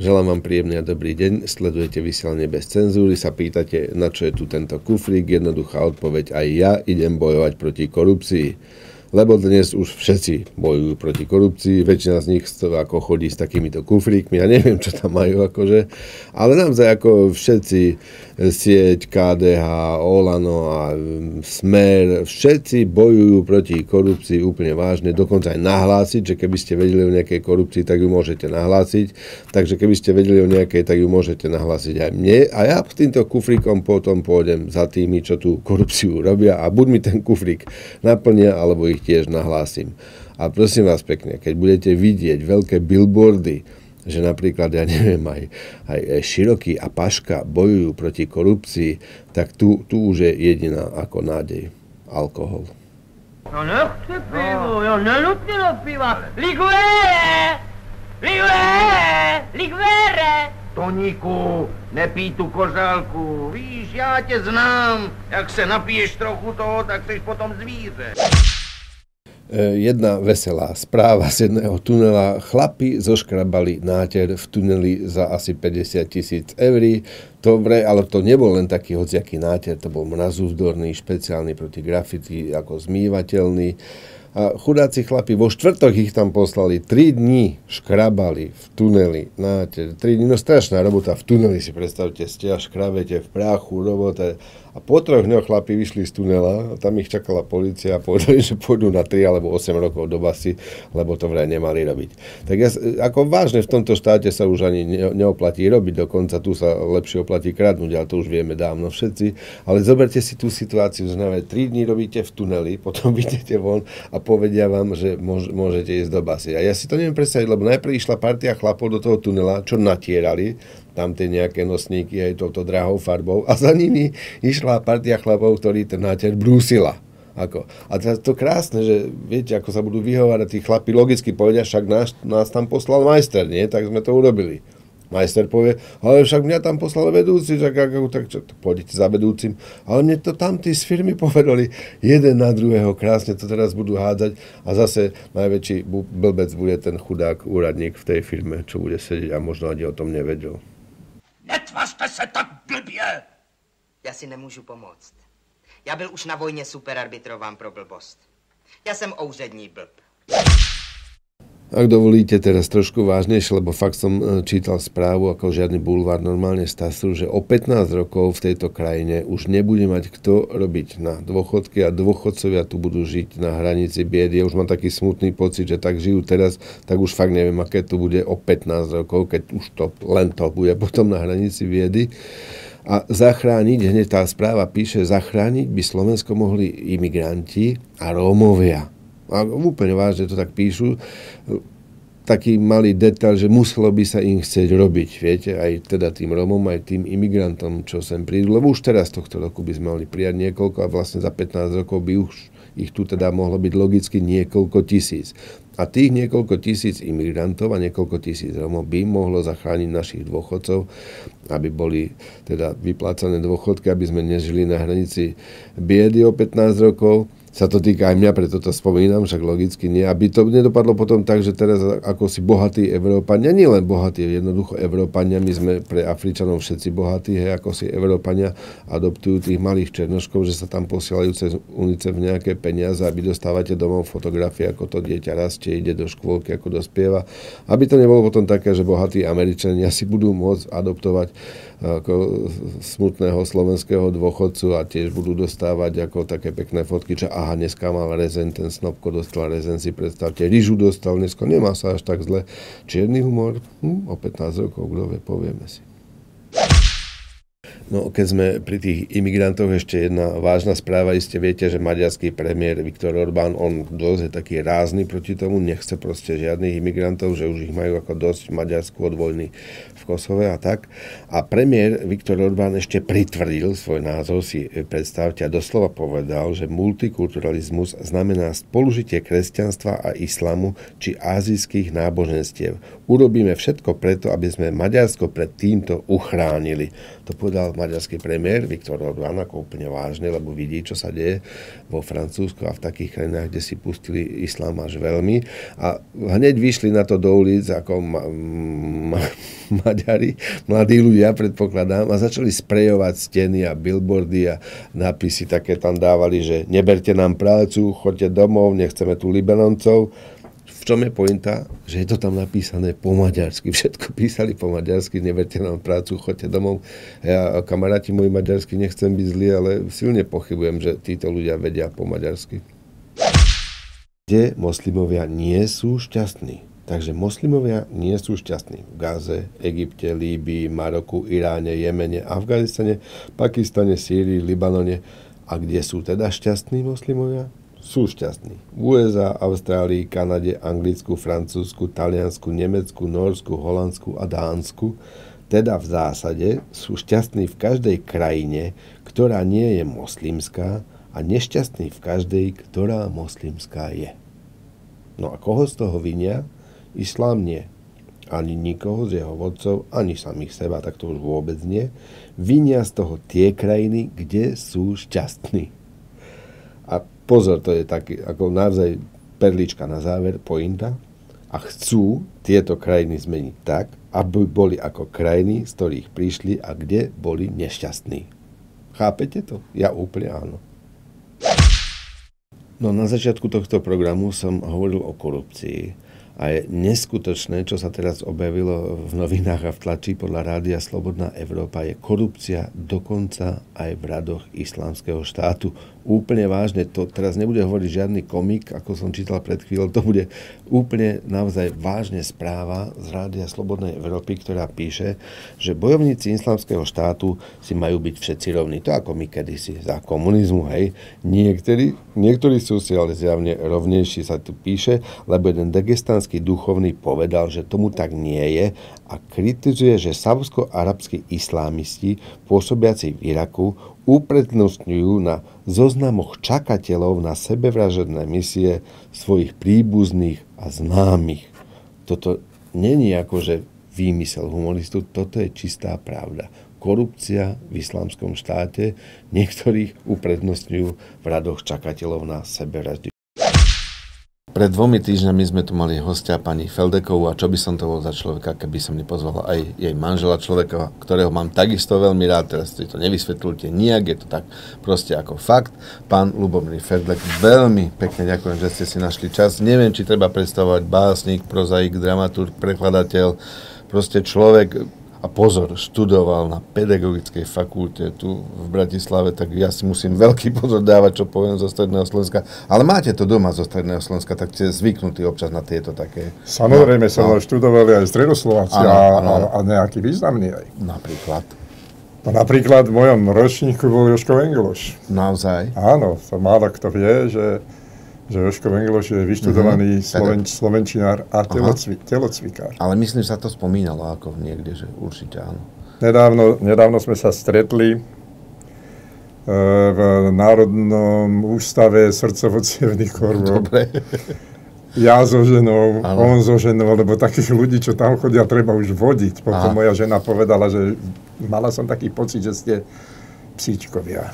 Želám vám príjemný a dobrý deň, sledujete vysielanie bez cenzúry, sa pýtate, na čo je tu tento kufrík, jednoduchá odpoveď, aj ja idem bojovať proti korupcii. Lebo dnes už všetci bojujú proti korupcii, väčšina z nich ako chodí s takýmito kufríkmi, ja neviem, čo tam majú akože, ale naozaj ako všetci, sieť, KDH, Olano a Smer, všetci bojujú proti korupcii úplne vážne, dokonca aj nahlásiť, že keby ste vedeli o nejakej korupcii, tak ju môžete nahlásiť, takže keby ste vedeli o nejakej, tak ju môžete nahlásiť aj mne a ja s týmto kufríkom potom pôjdem za tými, čo tú korupciu robia a buď mi ten kufrík naplnia, alebo ich tiež nahlásim. A prosím vás pekne, keď budete vidieť veľké billboardy, že napríklad, ja neviem, aj Široký a Paška bojujú proti korupcii, tak tu už je jediná ako nádej. Alkohol. No nechce pivo, ja nenutnilo piva. Liguere! Liguere! Liguere! Toníku, nepij tu kořálku. Víš, já tě znám. Jak se napiješ trochu toho, tak jsi potom zvíře. Jedna veselá správa z jedného tunela. Chlapi zoškrabali náter v tuneli za asi 50 000 eur. Dobre, ale to nebol len taký hociaký náter, to bol mrazúzdorný, špeciálny proti grafity, ako zmývateľný. A chudáci chlapi, vo štvrtok ich tam poslali, 3 dní škrabali v tuneli náter. 3 dní, no strašná robota v tuneli, si predstavte, ste a škrabete v práchu, robota. A po 3 dňoch chlapi vyšli z tunela a tam ich čakala polícia a povedali, že pôjdu na 3 alebo 8 rokov do basy, lebo to vraj nemali robiť. Tak ako vážne v tomto štáte sa už ani neoplatí robiť, dokonca tu sa lepšie oplatí kradnúť, ale to už vieme dávno všetci. Ale zoberte si tú situáciu, že 3 dní robíte v tuneli, potom vyjdete von a povedia vám, že môžete ísť do basy. A ja si to neviem predstaviť, lebo najprv išla partia chlapov do toho tunela, čo natierali, tam tie nejaké nosníky aj touto drahou farbou a za nimi išla partia chlapov, ktorí ten náter brúsila. Ako. A teraz to krásne, že viete, ako sa budú vyhovárať tí chlapi, logicky povedia, však nás tam poslal majster, nie? Tak sme to urobili. Majster povie, ale však mňa tam poslal vedúci, tak pôjdete za vedúcim. Ale mne to tam tí z firmy povedali, jeden na druhého, krásne to teraz budú hádzať a zase najväčší blbec bude ten chudák úradník v tej firme, čo bude sedieť a možno ani o tom nevedel. Netvařte se tak blbě! Já si nemůžu pomoct. Já byl už na vojně superarbitrován pro blbost. Já jsem úřední blb. Ak dovolíte teraz trošku vážnejšie, lebo fakt som čítal správu ako žiadny bulvár normálne z TASRu, že o 15 rokov v tejto krajine už nebude mať kto robiť na dôchodky a dôchodcovia tu budú žiť na hranici biedy. Ja už mám taký smutný pocit, že tak žijú teraz, tak už fakt neviem, aké tu bude o 15 rokov, keď už to len to bude potom na hranici biedy. A zachrániť, hneď tá správa píše, zachrániť by Slovensko mohli imigranti a Rómovia. A úplne vážne to tak píšu, taký malý detail, že muselo by sa im chcieť robiť, viete, aj teda tým Rómom, aj tým imigrantom, čo sem prídu, lebo už teraz tohto roku by sme mali prijať niekoľko a vlastne za 15 rokov by už ich tu teda mohlo byť logicky niekoľko tisíc. A tých niekoľko tisíc imigrantov a niekoľko tisíc Rómov by mohlo zachrániť našich dôchodcov, aby boli teda vyplácané dôchodky, aby sme nežili na hranici biedy o 15 rokov. Sa to týka aj mňa, preto to spomínam, však logicky nie. Aby to nedopadlo potom tak, že teraz ako si bohatí Európania, nie len bohatí, jednoducho Európania, my sme pre Afričanov všetci bohatí, hej, ako si Európania adoptujú tých malých černoškov, že sa tam posielajú cez UNICEF nejaké peniaze, aby dostávate domov fotografie, ako to dieťa rastie, ide do škôlky, ako dospieva. Aby to nebolo potom také, že bohatí Američania si budú môcť adoptovať ako smutného slovenského dôchodcu a tiež budú dostávať ako také pekné fotky, že aha, dneska mal rezen, ten Snopko dostal rezen, si predstavte, ryžu dostal, dneska nemá sa až tak zle. Čierny humor, o 15 rokov, kto vie, povieme si. No, keď sme pri tých imigrantoch, ešte jedna vážna správa, iste viete, že maďarský premiér Viktor Orbán, on dosť je taký rázny proti tomu, nechce proste žiadnych imigrantov, že už ich majú ako dosť v Maďarsku od vojny v Kosove a tak. A premiér Viktor Orbán ešte pritvrdil svoj názor, si predstavte, a doslova povedal, že multikulturalizmus znamená spolužitie kresťanstva a islamu či ázijských náboženstiev. Urobíme všetko preto, aby sme Maďarsko pred týmto uchránili. To povedal maďarský premiér Viktor Orbán ako úplne vážne, lebo vidí, čo sa deje vo Francúzsku a v takých krajinách, kde si pustili islám až veľmi. A hneď vyšli na to do ulic ako Maďari, mladí ľudia, predpokladám, a začali sprejovať steny a billboardy a nápisy také tam dávali, že neberte nám prácu, choďte domov, nechceme tu Libanoncov. V čom je pointa? Že je to tam napísané po maďarsky. Všetko písali po maďarsky, neberte nám prácu, choďte domov. Ja, kamaráti moji maďarsky, nechcem byť zlý, ale silne pochybujem, že títo ľudia vedia po maďarsky. Kde moslimovia nie sú šťastní. Takže moslimovia nie sú šťastní. V Gaze, Egypte, Líbii, Maroku, Iráne, Jemene, Afganistane, Pakistane, Sýrii, Libanone. A kde sú teda šťastní moslimovia? Sú šťastní. V USA, Austrálii, Kanade, Anglicku, Francúzsku, Taliansku, Nemecku, Norsku, Holandsku a Dánsku. Teda v zásade sú šťastní v každej krajine, ktorá nie je moslimská, a nešťastní v každej, ktorá moslimská je. No a koho z toho vinia? Islám nie. Ani nikoho z jeho vodcov, ani samých seba, tak to už vôbec nie. Vinia z toho tie krajiny, kde sú šťastní. A pozor, to je taký, ako naozaj perlička na záver, pointa. A chcú tieto krajiny zmeniť tak, aby boli ako krajiny, z ktorých prišli a kde boli nešťastní. Chápete to? Ja úplne áno. No na začiatku tohto programu som hovoril o korupcii. A je neskutočné, čo sa teraz objavilo v novinách a v tlači podľa Rádia Slobodná Európa, je korupcia dokonca aj v radoch Islamského štátu. Úplne vážne, to teraz nebude hovoriť žiadny komik, ako som čítal pred chvíľou, to bude úplne naozaj vážne správa z Rádia Slobodnej Európy, ktorá píše, že bojovníci Islamského štátu si majú byť všetci rovní. To ako my kedysi za komunizmu, hej. Niektorí sú si ale zjavne rovnejší, sa tu píše, lebo jeden dagestanský duchovný povedal, že tomu tak nie je a kritizuje, že saúdsko-arabskí islámisti pôsobiaci v Iraku uprednostňujú na zoznamoch čakateľov na sebevražedné misie svojich príbuzných a známych. Toto není akože výmysel humoristu, toto je čistá pravda. Korupcia v Islamskom štáte, niektorých uprednostňujú v radoch čakateľov na sebevraždy. Pred 2 týždňami sme tu mali hostia pani Feldekovú a čo by som to bol za človeka, keby som nepozval aj jej manžela, človeka, ktorého mám takisto veľmi rád, teraz si to nevysvetľujte nijak, je to tak proste ako fakt. Pán Ľubomír Ferdek, veľmi pekne ďakujem, že ste si našli čas. Neviem, či treba predstavovať básnik, prozaik, dramaturg, prekladateľ, proste človek. A pozor, študoval na pedagogickej fakulte tu v Bratislave, tak ja si musím veľký pozor dávať, čo poviem zo Stredného Slovenska. Ale máte to doma zo Stredného Slovenska, tak ste zvyknutí občas na tieto také... Samozrejme, študovali aj Stredoslováci a nejaký významný aj. Napríklad? No, napríklad v mojom ročníku bol Jožko Vengeloš. Naozaj? Áno, to málo kto vie, že Jožko Vengeloš je vyštudovaný slovenčinár a telocvikár. Ale myslím, sa to spomínalo ako niekde, že určite áno. Nedávno sme sa stretli v Národnom ústave srdcovo-cievnych chorôb. Dobre. Ja so ženou, on so ženou, lebo takých ľudí, čo tam chodia, treba už vodiť. Potom moja žena povedala, že mala som taký pocit, že ste psíčkovia.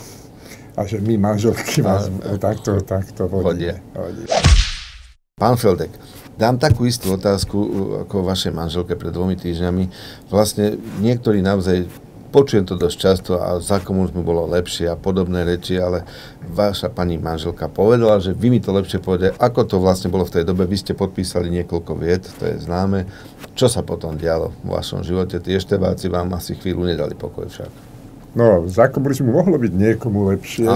A že my manželky vás takto vodíme. Pán Feldek, dám takú istú otázku ako vašej manželke pred 2 týždňami. Vlastne niektorí naozaj, počujem to dosť často a za komunizmu bolo lepšie a podobné reči, ale vaša pani manželka povedala, že vy mi to lepšie povedali, ako to vlastne bolo v tej dobe. Vy ste podpísali niekoľko viet, to je známe. Čo sa potom dialo v vašom živote? Tí eštebáci vám asi chvíľu nedali pokoj však. No, za komunizmu mohlo byť niekomu lepšie,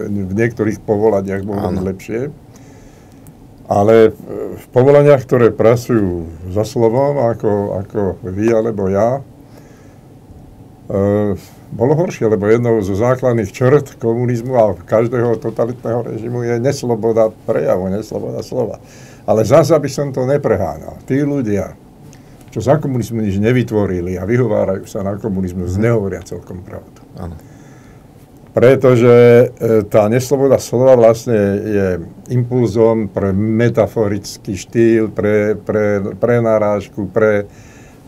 v niektorých povolaniach mohlo byť lepšie, ale v povolaniach, ktoré pracujú za slovom, ako vy alebo ja, bolo horšie, lebo jednou zo základných črt komunizmu a každého totalitného režimu je nesloboda prejavu, nesloboda slova. Ale zase by som to neprehánal. Tí ľudia, čo za komunizmu nič nevytvorili a vyhovárajú sa na komunizmus, nehovoria celkom pravdu. Áno. Pretože tá nesloboda slova vlastne je impulzom pre metaforický štýl, pre narážku, pre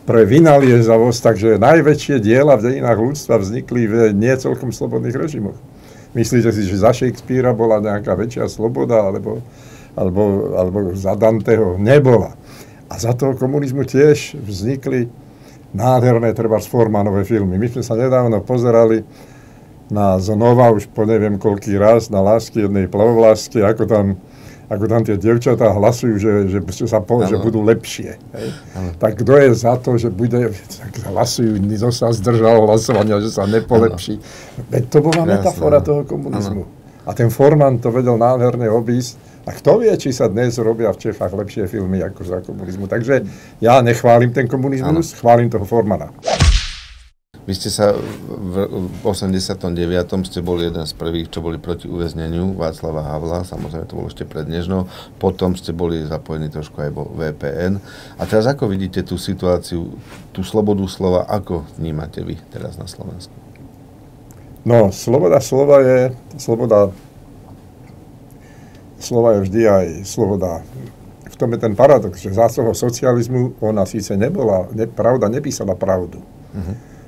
pre vynaliezavosť, takže najväčšie diela v dejinách ľudstva vznikli v nie celkom slobodných režimoch. Myslíte si, že za Shakespearea bola nejaká väčšia sloboda, alebo za Danteho? Nebola. A za toho komunizmu tiež vznikli nádherné, trebárs Formanové filmy. My sme sa nedávno pozerali na znova, už po neviem koľký raz, na Lásky jednej plavovlásky, ako tam tie dievčatá hlasujú, že budú lepšie. Tak kto je za to, že hlasujú, kto sa zdržal hlasovania, že sa nepolepší. Veď to bola metafora toho komunizmu. A ten Forman to vedel nádherne obísť. A kto vie, či sa dnes robia v Čechách lepšie filmy ako za komunizmu. Takže ja nechválim ten komunizmus, chválim toho Formana. Vy ste sa v 89. ste boli jeden z prvých, čo boli proti uväzneniu Václava Havla, samozrejme to bolo ešte pred Nežnou, potom ste boli zapojení trošku aj vo VPN. A teraz ako vidíte tú situáciu, tú slobodu slova, ako vnímate vy teraz na Slovensku? No, sloboda slova je vždy aj sloboda. V tom je ten paradox, že za toho socializmu ona síce pravda nepísala pravdu.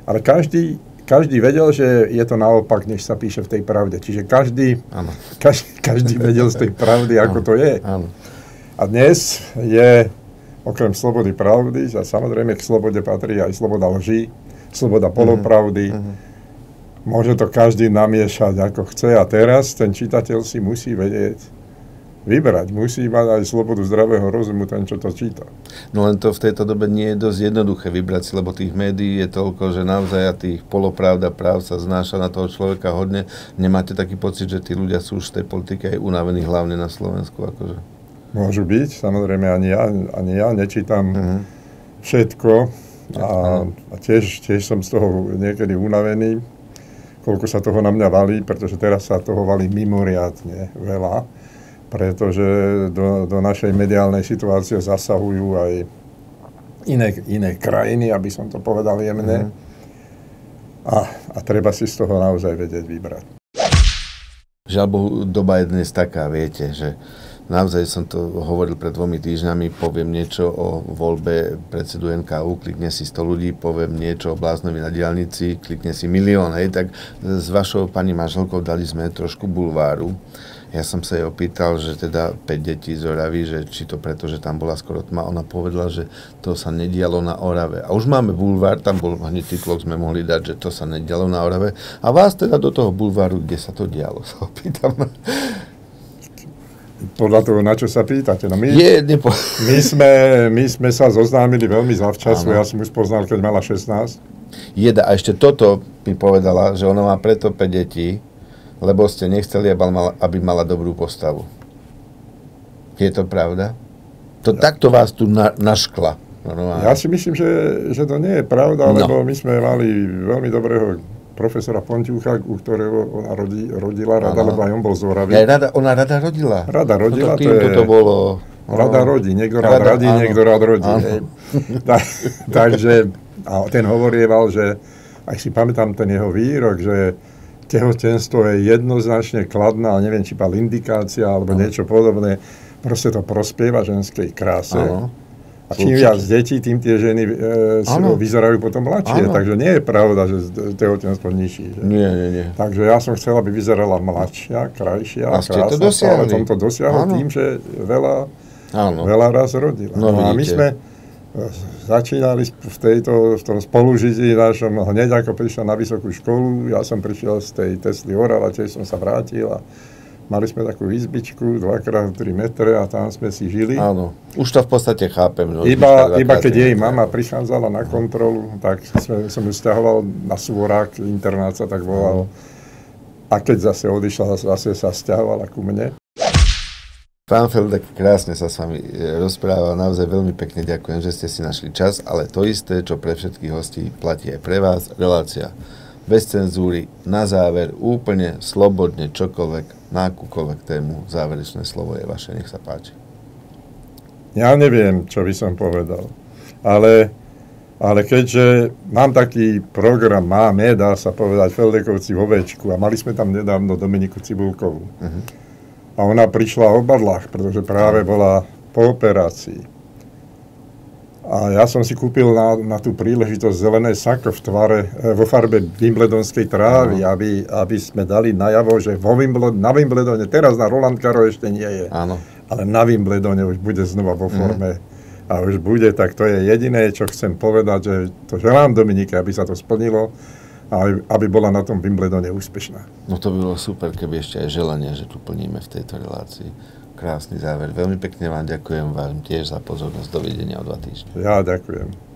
Ale každý vedel, že je to naopak, než sa píše v tej pravde. Čiže každý vedel z tej pravdy, ako to je. A dnes je, okrem slobody pravdy, a samozrejme k slobode patrí aj sloboda lží, sloboda polopravdy. Môže to každý namiešať, ako chce. A teraz ten čitateľ si musí vedieť vybrať. Musí mať aj slobodu zdravého rozumu ten, čo to číta. No len to v tejto dobe nie je dosť jednoduché vybrať si, lebo tých médií je toľko, že naozaj a tých polopravd a práv sa znáša na toho človeka hodne. Nemáte taký pocit, že tí ľudia sú už z tej politiky aj unavení, hlavne na Slovensku? Akože? Môžu byť, samozrejme ani ja nečítam všetko a tiež som z toho niekedy unavený, koľko sa toho na mňa valí, pretože teraz sa toho valí mimoriadne veľa, pretože do našej mediálnej situácie zasahujú aj iné krajiny, aby som to povedal jemne. A treba si z toho naozaj vedieť vybrať. Žiaľ Bohu, doba je dnes taká, viete, že naozaj som to hovoril pred 2 týždňami, poviem niečo o voľbe predsedu NKU, klikne si 100 ľudí, poviem niečo o bláznovi na diaľnici, klikne si 1 000 000, hej, tak s vašou pani manželkou dali sme trošku bulváru. Ja som sa jej opýtal, že teda 5 detí z Oravy, že či to preto, že tam bola skoro tma. Ona povedala, že to sa nedialo na Orave. A už máme bulvár, tam bol hneď titulok, sme mohli dať, že to sa nedialo na Orave. A vás teda do toho bulváru, kde sa to dialo, sa opýtam. Podľa toho, na čo sa pýtate. No my sme sa zoznámili veľmi zavčasu. Ja som už poznal, keď mala 16. A ešte toto mi povedala, že ona má preto 5 detí, lebo ste nechceli, aby mala dobrú postavu. Je to pravda? Takto vás tu naškla. Normálne. Ja si myslím, že to nie je pravda, lebo my sme mali veľmi dobrého profesora Pontiucha, u ktorého ona rodila rada, lebo aj on bol z Oravy. Ona rada rodila? Rada rodila, to bolo... Rada rodí, niekto rád radí, niekto rád rodí. Takže a ten hovorieval, že ak si pamätám ten jeho výrok, že tehotenstvo je jednoznačne kladná, ale neviem, či pal indikácia alebo niečo podobné. Proste to prospieva ženskej kráse. A čím viac detí, tým tie ženy vyzerajú potom mladšie. Takže nie je pravda, že tehotenstvo nižší. Že? Nie. Takže ja som chcel, aby vyzerala mladšia, krajšia, krásna. Ale som to dosiahol tým, že veľa raz rodila. No a my sme začínali v tom spolužití našom hneď ako prišla na vysokú školu. Ja som prišiel z tej Tesly Orava, tiež som sa vrátil a mali sme takú izbičku 2x3 metre a tam sme si žili. Áno, už to v podstate chápem. No, iba keď jej mama prichádzala na kontrolu, tak som ju sťahoval na Svorák, internát sa tak volal. A keď zase odišla, zase sa sťahovala ku mne. Pán Feldek, krásne sa s vami rozprával, naozaj veľmi pekne ďakujem, že ste si našli čas, ale to isté, čo pre všetkých hostí, platí aj pre vás. Relácia bez cenzúry, na záver, úplne slobodne, čokoľvek, na akúkoľvek tému, záverečné slovo je vaše, nech sa páči. Ja neviem, čo by som povedal, ale keďže mám taký program, dá sa povedať, Feldekovci vo Večku a mali sme tam nedávno Dominiku Cibulkovú. A ona prišla o badlách, pretože práve bola po operácii. A ja som si kúpil na tú príležitosť zelené sako vo farbe wimbledonskej trávy, aby sme dali najavo, že na Wimbledone, teraz na Roland Garros ešte nie je, Áno. ale na Wimbledone už bude znova vo forme a už bude, tak to je jediné, čo chcem povedať, že to želám Dominike, aby sa to splnilo a aby bola na tom Wimbledone úspešná. No to by bolo super, keby ešte aj želanie, že tu plníme v tejto relácii. Krásny záver. Veľmi pekne vám ďakujem, vám tiež za pozornosť. Dovidenia o 2 týždne. Ja ďakujem.